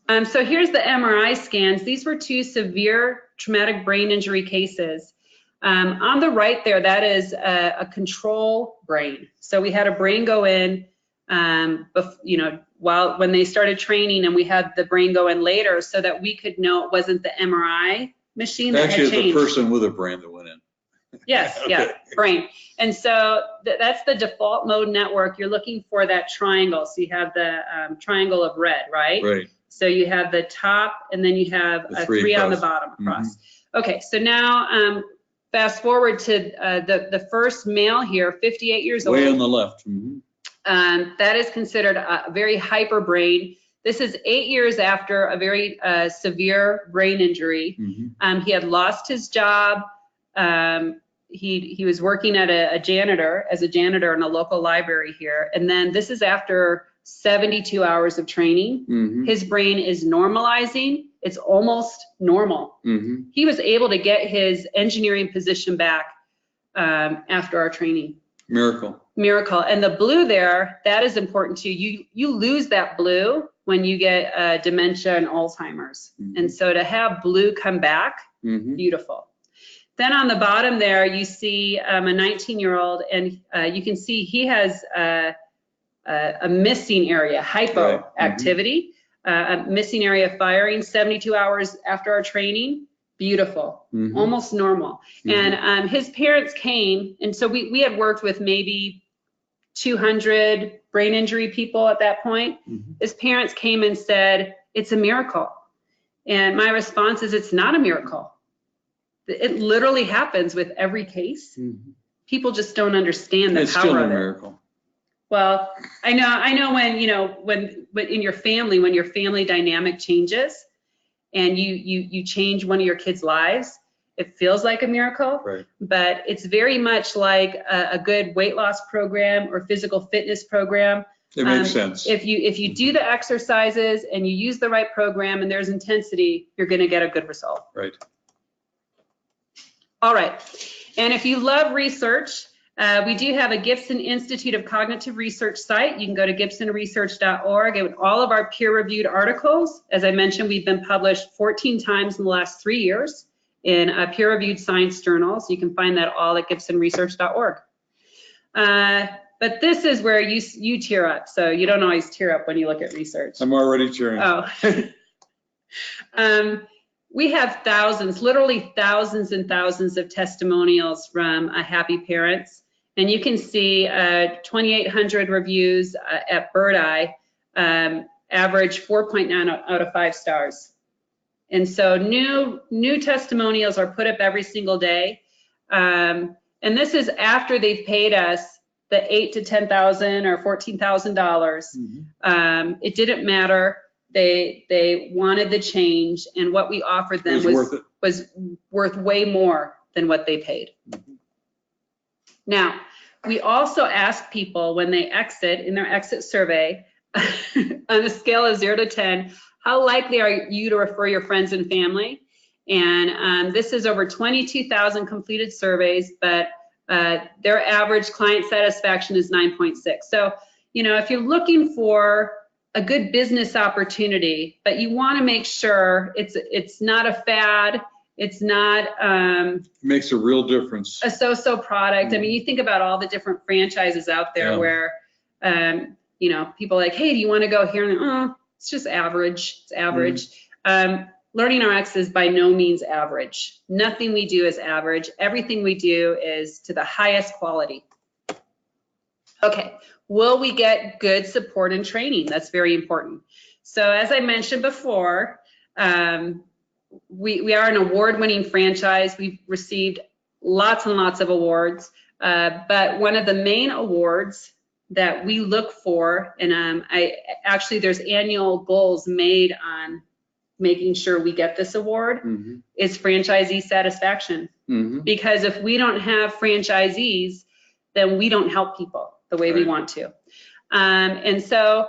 So here's the MRI scans. These were 2 severe traumatic brain injury cases. On the right there, that is a control brain. So we had a brain go in, when they started training, and we had the brain go in later so that we could know it wasn't the MRI machine that actually had changed. It's the person with a brain that went in. Yes, yeah, brain. And so that's the default mode network. You're looking for that triangle. So you have the triangle of red, right? Right. So you have the top, and then you have a 3 on the bottom across. Okay, so now fast forward to the first male here, 58 years old. Way on the left. That is considered a very hyper brain. This is 8 years after a very severe brain injury. He had lost his job. He was working at as a janitor in a local library here. And then this is after 72 hours of training. His brain is normalizing. It's almost normal. He was able to get his engineering position back after our training. Miracle. And the blue there, that is important too. You lose that blue when you get dementia and Alzheimer's. And so to have blue come back, beautiful. Then on the bottom there, you see a 19-year-old, and you can see he has a missing area, hypoactivity, a missing area firing 72 hours after our training. Beautiful, almost normal. And his parents came, and so we had worked with maybe 200 brain injury people at that point. His parents came and said, it's a miracle. And my response is, it's not a miracle. It literally happens with every case. People just don't understand the power of it. It's still a miracle. Well, I know when in your family, when your family dynamic changes and you change one of your kids' lives, it feels like a miracle, but it's very much like a good weight loss program or physical fitness program. It makes sense. If you do the exercises and you use the right program and there's intensity, you're going to get a good result. Right. All right. And if you love research, we do have a Gibson Institute of Cognitive Research site. You can go to gibsonresearch.org and all of our peer-reviewed articles. As I mentioned, we've been published 14 times in the last 3 years in peer-reviewed science journals. You can find that all at gibsonresearch.org. But this is where you tear up. So you don't always tear up when you look at research. I'm already tearing. Oh. We have thousands, literally thousands and thousands of testimonials from happy parents. And you can see 2,800 reviews at Bird Eye, average 4.9 out of 5 stars. And so new testimonials are put up every single day. And this is after they've paid us the $8,000 to $10,000 or $14,000. It didn't matter. They wanted the change, and what we offered them was worth way more than what they paid. Now, we also ask people when they exit in their exit survey, on a scale of 0 to 10, how likely are you to refer your friends and family? And this is over 22,000 completed surveys, but their average client satisfaction is 9.6. So, you know, if you're looking for a good business opportunity, but you want to make sure it's not a fad, it's not Makes a real difference. a so-so product. I mean, you think about all the different franchises out there where, you know, people are like, hey, do you want to go here? And it's just average. It's average. LearningRx is by no means average. Nothing we do is average. Everything we do is to the highest quality. Okay, will we get good support and training? That's very important. So as I mentioned before, we are an award-winning franchise. We've received lots and lots of awards, but one of the main awards that we look for, and there's annual goals made on making sure we get this award, is franchisee satisfaction. Because if we don't have franchisees, then we don't help people the way we want to. And so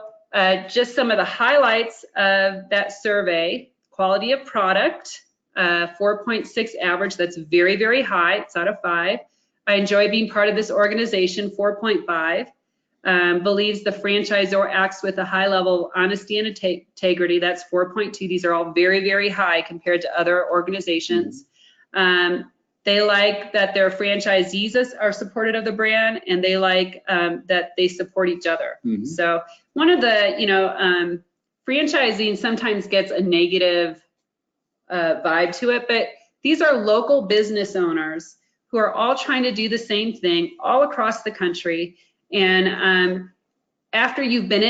just some of the highlights of that survey: quality of product, 4.6 average. That's very, very high. It's out of 5. I enjoy being part of this organization, 4.5. Believes the franchisor acts with a high level of honesty and integrity. That's 4.2. These are all very, very high compared to other organizations. They like that their franchisees are supportive of the brand, and they like that they support each other. So one of the, you know, franchising sometimes gets a negative vibe to it, but these are local business owners who are all trying to do the same thing all across the country. And after you've been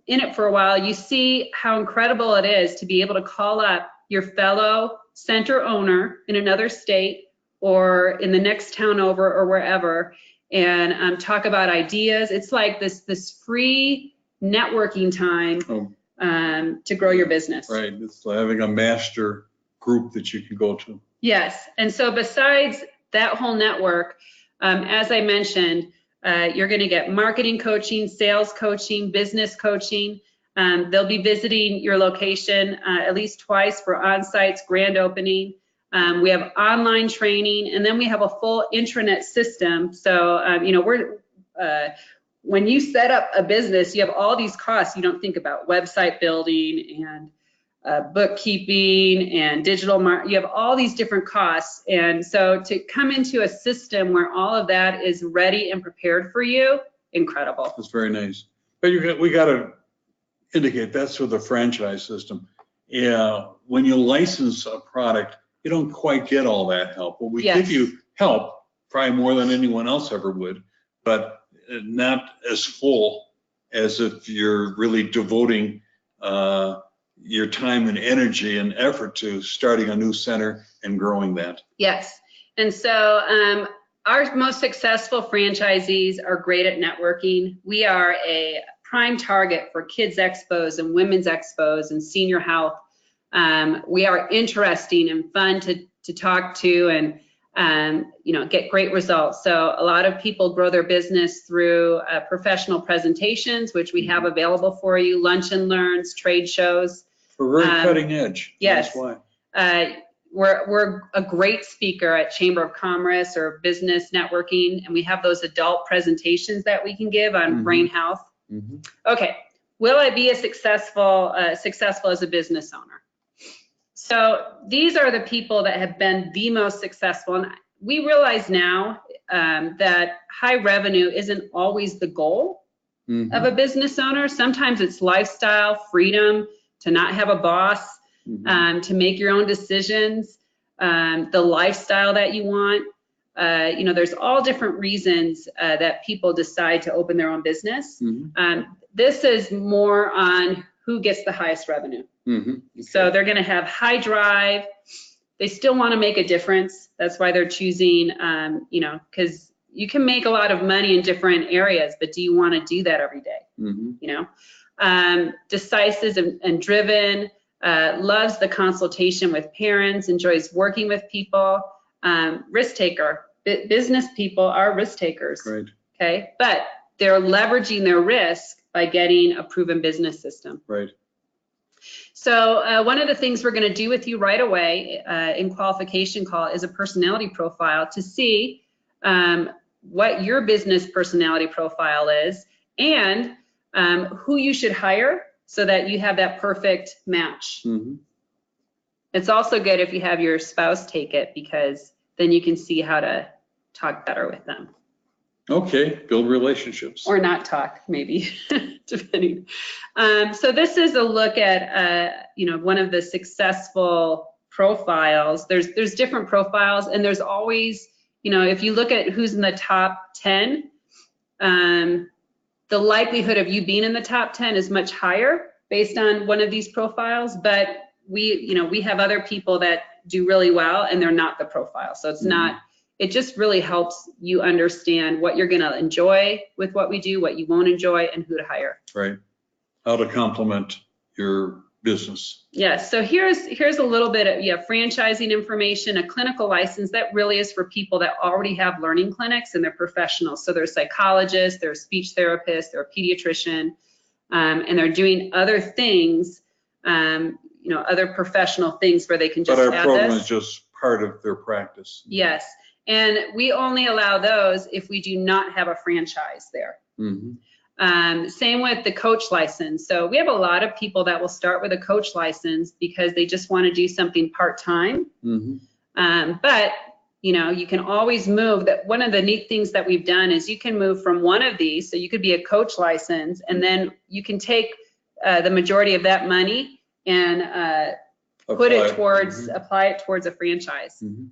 in it for a while, you see how incredible it is to be able to call up your fellow center owner in another state or in the next town over or wherever, and talk about ideas. It's like this free networking time to grow your business. Right, it's like having a master group that you can go to. Yes, and so besides that whole network, as I mentioned, you're going to get marketing coaching, sales coaching, business coaching. They'll be visiting your location at least twice for on-sites, grand opening. We have online training, and then we have a full intranet system. So, you know, when you set up a business, you have all these costs you don't think about: website building and bookkeeping and digital marketing. You have all these different costs. And so to come into a system where all of that is ready and prepared for you, incredible. That's very nice. But we got to indicate that's with the franchise system. Yeah, when you license a product, you don't quite get all that help. Well, we give you help, probably more than anyone else ever would, but not as full as if you're really devoting your time and energy and effort to starting a new center and growing that. Yes. And so our most successful franchisees are great at networking. We are a prime target for kids expos and women's expos and senior health. We are interesting and fun to talk to, and you know, get great results. So a lot of people grow their business through professional presentations, which we have available for you, lunch and learns, trade shows. We're very cutting edge. Yes. That's why. We're a great speaker at Chamber of Commerce or business networking, and we have those adult presentations that we can give on brain health. Okay, will I be as successful as a business owner? So these are the people that have been the most successful, and we realize now that high revenue isn't always the goal of a business owner. Sometimes it's lifestyle, freedom, to not have a boss, to make your own decisions, the lifestyle that you want. You know, there's all different reasons that people decide to open their own business. This is more on who gets the highest revenue. So they're going to have high drive. They still want to make a difference. That's why they're choosing, you know, because you can make a lot of money in different areas, but do you want to do that every day? You know, decisive and driven, loves the consultation with parents, enjoys working with people, risk taker. Business people are risk takers. Right. okay? But they're leveraging their risk by getting a proven business system. Right. So one of the things we're going to do with you right away in qualification call is a personality profile to see what your business personality profile is and who you should hire so that you have that perfect match. Mm-hmm. It's also good if you have your spouse take it, because then you can see how to talk better with them. Okay, build relationships. Or not talk, maybe, depending. So this is a look at, one of the successful profiles. There's different profiles, and there's always, if you look at who's in the top 10, the likelihood of you being in the top 10 is much higher based on one of these profiles. But we have other people that do really well, and they're not the profile. So it's not. It just really helps you understand what you're going to enjoy with what we do, what you won't enjoy, and who to hire. Right. How to complement your business. Yes. So here's a little bit of franchising information, a clinical license that really is for people that already have learning clinics and they're professionals. So they're psychologists, they're speech therapists, they're a pediatrician, and they're doing other things, other professional things where they can just add this. But our program is just part of their practice. Yes. And we only allow those if we do not have a franchise there. Mm-hmm. Same with the coach license. So we have a lot of people that will start with a coach license because they just want to do something part-time. Mm-hmm. But, you can always move. That one of the neat things that we've done is you can move from one of these. So you could be a coach license, and then you can take the majority of that money and apply it towards a franchise. Mm-hmm.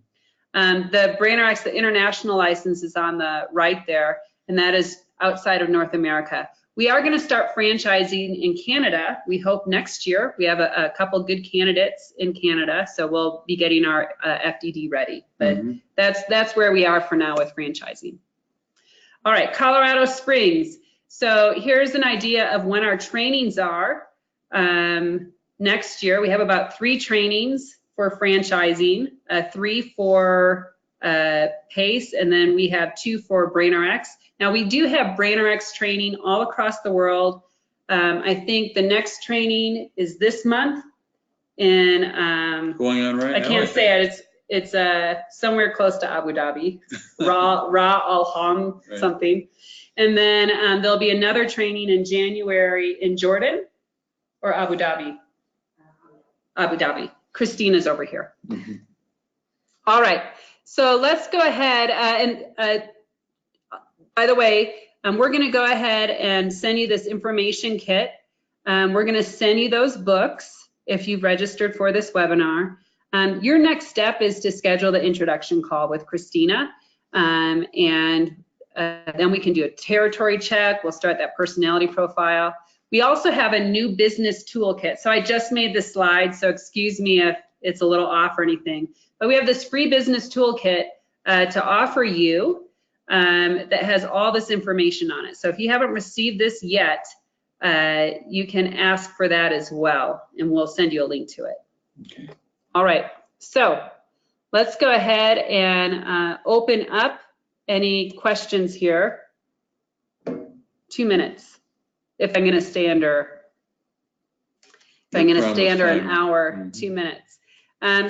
The LearningRx, the international license, is on the right there, and that is outside of North America. We are going to start franchising in Canada. We hope next year. We have a couple good candidates in Canada, so we'll be getting our FDD ready. But that's where we are for now with franchising. All right, Colorado Springs. So here's an idea of when our trainings are. Next year, we have about 3 trainings for franchising, 3 for PACE, and then we have 2 for LearningRx. Now we do have LearningRx training all across the world. I think the next training is this month in going on right now. I can't say it. It's somewhere close to Abu Dhabi, Ra Al Hom something. And then there'll be another training in January in Jordan or Abu Dhabi. Abu Dhabi. Christina's over here. Mm-hmm. All right, so let's go ahead and by the way, we're going to go ahead and send you this information kit. We're going to send you those books if you've registered for this webinar. Your next step is to schedule the introduction call with Christina, and then we can do a territory check. We'll start that personality profile. We also have a new business toolkit. So I just made the slide, so excuse me if it's a little off or anything. But we have this free business toolkit to offer you that has all this information on it. So if you haven't received this yet, you can ask for that as well, and we'll send you a link to it. Okay. All right, so let's go ahead and open up any questions here. 2 minutes. If I'm going to stay under, an hour, 2 minutes.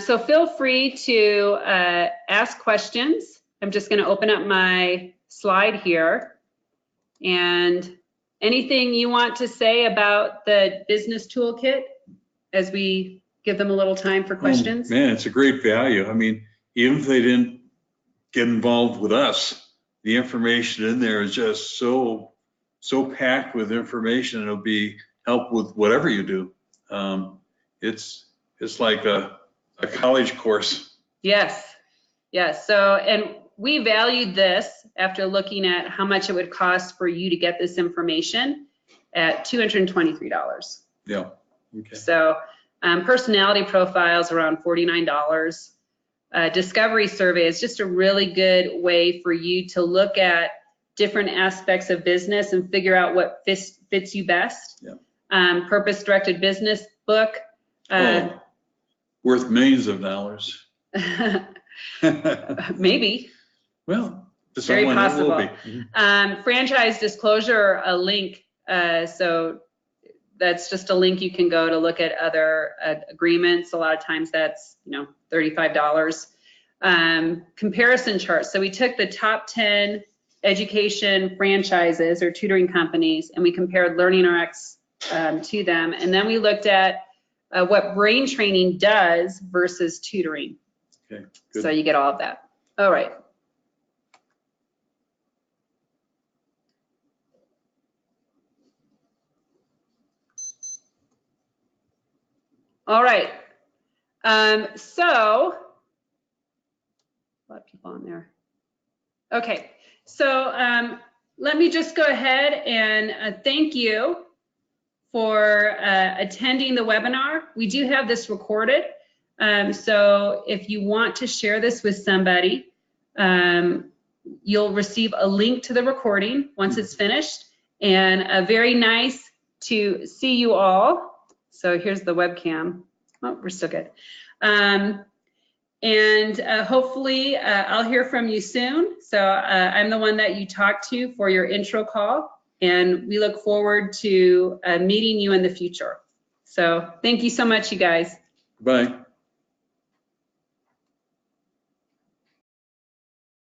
So feel free to ask questions. I'm just going to open up my slide here. And anything you want to say about the business toolkit as we give them a little time for questions? Man, it's a great value. I mean, even if they didn't get involved with us, the information in there is just so packed with information. It'll be help with whatever you do. It's like a college course. Yes. So, and we valued this after looking at how much it would cost for you to get this information at $223. Yeah. Okay. So, personality profiles around $49. Discovery survey is just a really good way for you to look at different aspects of business and figure out what fits you best. Yeah. Purpose-directed business book. Worth millions of dollars. Maybe. Well, To Very someone it will possible. be. Franchise disclosure, a link. So that's just a link you can go to look at other agreements. A lot of times that's, $35. Comparison charts. So we took the top 10 education franchises or tutoring companies, and we compared LearningRx to them. And then we looked at what brain training does versus tutoring. Okay, good. So you get all of that. All right. All right. So, a lot of people on there. Okay. So let me just go ahead and thank you for attending the webinar. We do have this recorded. So if you want to share this with somebody, you'll receive a link to the recording once it's finished. And very nice to see you all. So here's the webcam. Oh, we're still good. And hopefully I'll hear from you soon. So I'm the one that you talk to for your intro call, and we look forward to meeting you in the future. So thank you so much, you guys. Bye.